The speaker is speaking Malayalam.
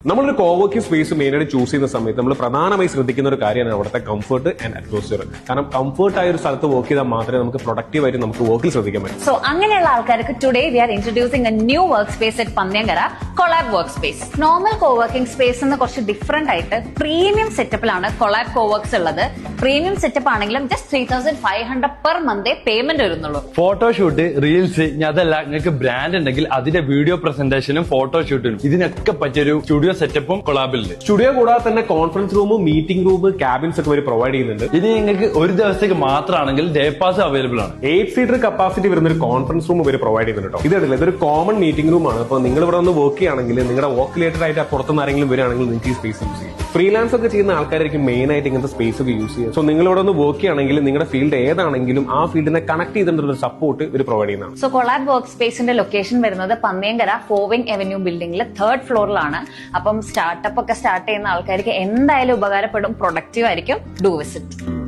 നമ്മളൊരു കോവർക്കിംഗ് സ്പേസ് മെയിനായിട്ട് ചൂസ് ചെയ്യുന്ന സമയത്ത് നമ്മൾ പ്രധാനമായി ശ്രദ്ധിക്കുന്ന ഒരു കാര്യമാണ് അവിടുത്തെ കംഫർട്ട് ആൻഡ് അറ്റ്മോസ്ഫിയർ. കാരണം കംഫർട്ട് ആയ ഒരു സ്ഥലത്ത് വർക്ക് ചെയ്താൽ മാത്രമേ നമുക്ക് പ്രൊഡക്റ്റീവ് ആയിട്ട് നമുക്ക് വർക്കിൽ ശ്രദ്ധിക്കാൻ പറ്റും. സോ അങ്ങനെയുള്ള ആൾക്കാർക്ക് today we are introducing a new workspace at Panniyankara, Collab workspace. Normal coworking space എന്ന് കുറച്ച് ഡിഫറെന്റ് ആയിട്ട് പ്രീമിയം സെറ്റപ്പിലാണ് കൊളാബ് കോവർക്സ് ഉള്ളത്. പ്രീമിയം സെറ്റപ്പ് ആണെങ്കിലും ജസ്റ്റ് 3,500 പെർ മന്തേ പേയ്മെന്റ് വരുന്നുള്ളൂ. ഫോട്ടോഷൂട്ട്, റീൽസ്, അതല്ല നിങ്ങൾക്ക് ബ്രാൻഡ് ഉണ്ടെങ്കിൽ അതിന്റെ വീഡിയോ പ്രസന്റേഷനും ഫോട്ടോഷൂട്ടിനും ഇതിനൊക്കെ പറ്റിയൊരു സ്റ്റുഡിയോ സെറ്റപ്പും കൊളാബിലുണ്ട്. സ്റ്റുഡിയോ കൂടാതെ തന്നെ conference room, meeting room, cabins ഒക്കെ വരെ പ്രൊവൈഡ് ചെയ്യുന്നുണ്ട്. ഇനി നിങ്ങൾക്ക് ഒരു ദിവസത്തേക്ക് മാത്രമാണെങ്കിൽ ഡേ പാസ് അവൈലബിൾ ആണ്. 8 സീറ്റർ കപ്പാസിറ്റി വരുന്ന ഒരു കോൺഫറൻസ് റൂം വരെ പ്രൊവൈഡ് ചെയ്യുന്നുണ്ട്. ഇതല്ല, ഇതൊരു കോമൺ മീറ്റിംഗ് റൂം ആണ്. അപ്പോൾ നിങ്ങൾ ഇവിടെ ഒന്ന് വർക്ക് ചെയ്യുകയാണെങ്കിൽ നിങ്ങളുടെ വർക്ക് റിലേറ്റഡ് ആയിട്ട് പുറത്തുനിന്ന് ആരെങ്കിലും വരികയാണെങ്കിൽ നിങ്ങൾക്ക് ഈ സ്പേസ് യൂസ് ചെയ്യും. ഫ്രീലാൻസ് ഒക്കെ ചെയ്യുന്ന ആൾക്കാരായിരിക്കും മെയിൻ ആയിട്ട് ഇങ്ങനത്തെ സ്പേസ് ഒക്കെ യൂസ് ചെയ്യുക. സോ നിങ്ങൾ ഇവിടെ ഒന്ന് വർക്ക് ചെയ്യുകയാണെങ്കിൽ നിങ്ങളുടെ ഫീൽഡ് ഏതാണെങ്കിലും ആ ഫീൽഡിനെ കണക്ട് ചെയ്തിട്ടുള്ള സപ്പോർട്ട് ഇവർ പ്രൊവൈഡ് ചെയ്യുന്നതാണ്. സോ കൊളാബ് വർക്ക് സ്പേസിന്റെ ലൊക്കേഷൻ വരുന്നത് പന്നിയങ്കര ഫോവിംഗ് അവന്യൂ ബിൽഡിംഗിലെ 3rd ഫ്ലോറിലാണ്. അപ്പം സ്റ്റാർട്ടപ്പ് ഒക്കെ സ്റ്റാർട്ട് ചെയ്യുന്ന ആൾക്കാർക്ക് എന്തായാലും ഉപകാരപ്പെടും, പ്രൊഡക്റ്റീവ് ആയിരിക്കും. Do visit.